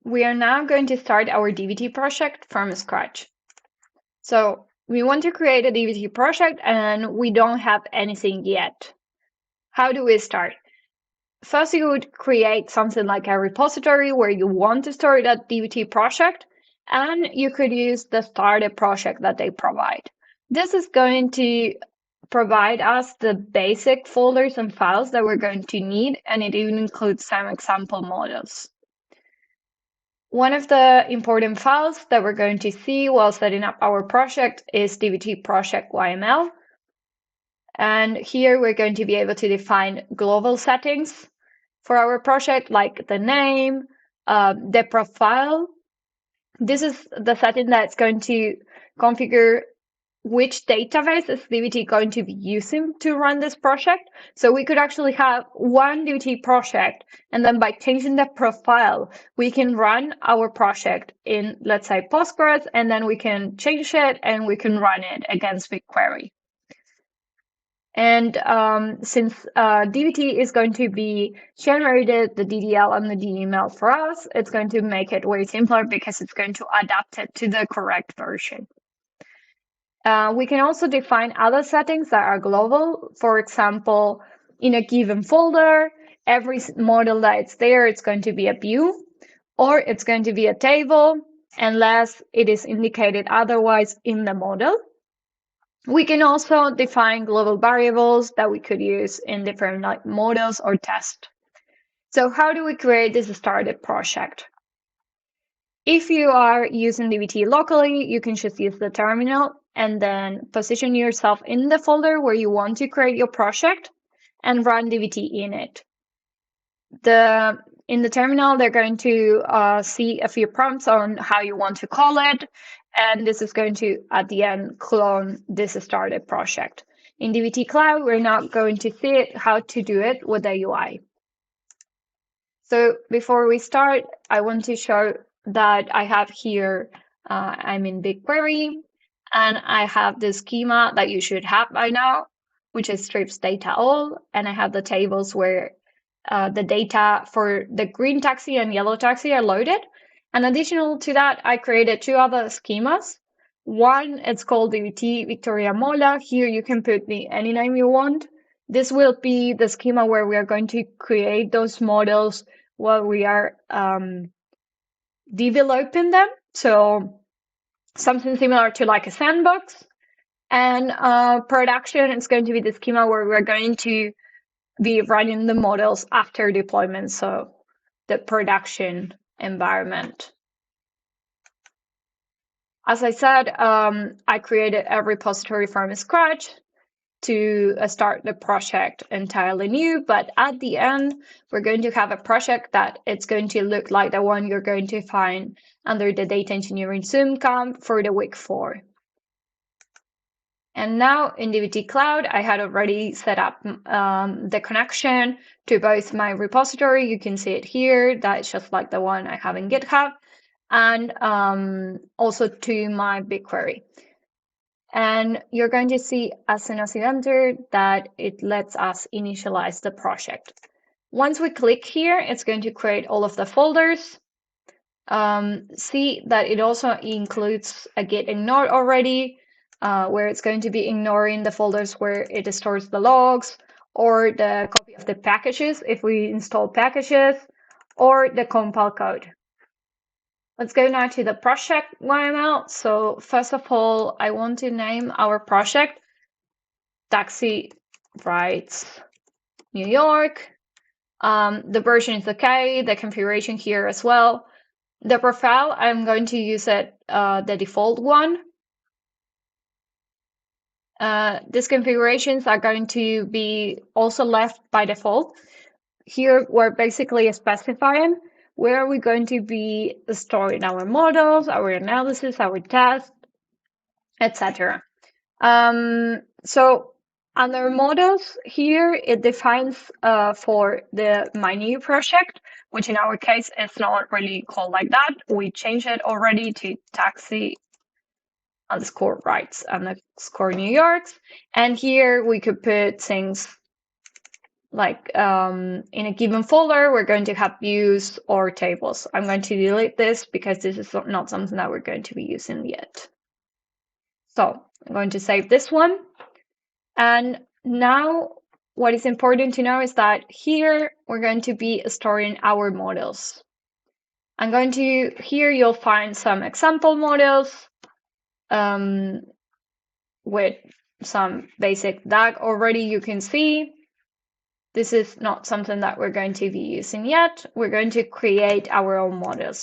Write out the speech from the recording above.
we are now going to start our DBT project from scratch. So we want to create a DBT project and we don't have anything yet. How do we start? First, you would create something like a repository where you want to store that DBT project, and you could use the starter project that they provide. This is going to provide us the basic folders and files that we're going to need, and it even includes some example models. One of the important files that we're going to see while setting up our project is dbt project YML. And here we're going to be able to define global settings for our project, like the name, the profile. This is the setting that's going to configure which database is dbt going to be using to run this project. So we could actually have one dbt project, and then by changing the profile, we can run our project in, let's say, Postgres, and then we can change it and we can run it against BigQuery. And since dbt is going to be generated, the DDL and the DML for us, it's going to make it way simpler because it's going to adapt it to the correct version. We can also define other settings that are global. For example, in a given folder, every model that's there, it's going to be a view, or it's going to be a table, unless it is indicated otherwise in the model. We can also define global variables that we could use in different models or tests. So how do we create this started project? If you are using dbt locally, you can just use the terminal and then position yourself in the folder where you want to create your project and run dbt in it. In the terminal, they're going to see a few prompts on how you want to call it, and this is going to, at the end, clone this started project. In dbt Cloud, we're not going to see how to do it with the UI. So before we start, I want to show that I have here, I'm in BigQuery, and I have the schema that you should have by now, which is strips data all, and I have the tables where the data for the green taxi and yellow taxi are loaded. And additional to that, I created two other schemas. One, it's called dbt Victoria Mola. Here you can put any name you want. This will be the schema where we are going to create those models while we are developing them. So something similar to like a sandbox. And production is going to be the schema where we're going to be running the models after deployment, so the production environment. As I said, I created a repository from scratch to start the project entirely new, but at the end, we're going to have a project that it's going to look like the one you're going to find under the Data Engineering Zoom camp for the week 4. And now in dbt Cloud, I had already set up the connection to both my repository. You can see it here. That's just like the one I have in GitHub, and also to my BigQuery. And you're going to see as soon as you enter that it lets us initialize the project. Once we click here, it's going to create all of the folders. See that it also includes a git ignore already, where it's going to be ignoring the folders where it stores the logs, or the copy of the packages if we install packages, or the compile code. Let's go now to the project YML. So first of all, I want to name our project Taxi Rides New York. The version is okay, the configuration here as well. The profile, I'm going to use it, the default one. These configurations are going to be also left by default. Here, we're basically specifying where we're going to be storing our models, our analysis, our tests, etc. So under models here, it defines for my new project, which in our case is not really called like that. We changed it already to taxi _ rides _ New York. And here we could put things like in a given folder, we're going to have views or tables. I'm going to delete this because this is not something that we're going to be using yet. So I'm going to save this one. And now what is important to know is that here we're going to be storing our models. Here you'll find some example models with some basic DAG already you can see. This is not something that we're going to be using yet. We're going to create our own models.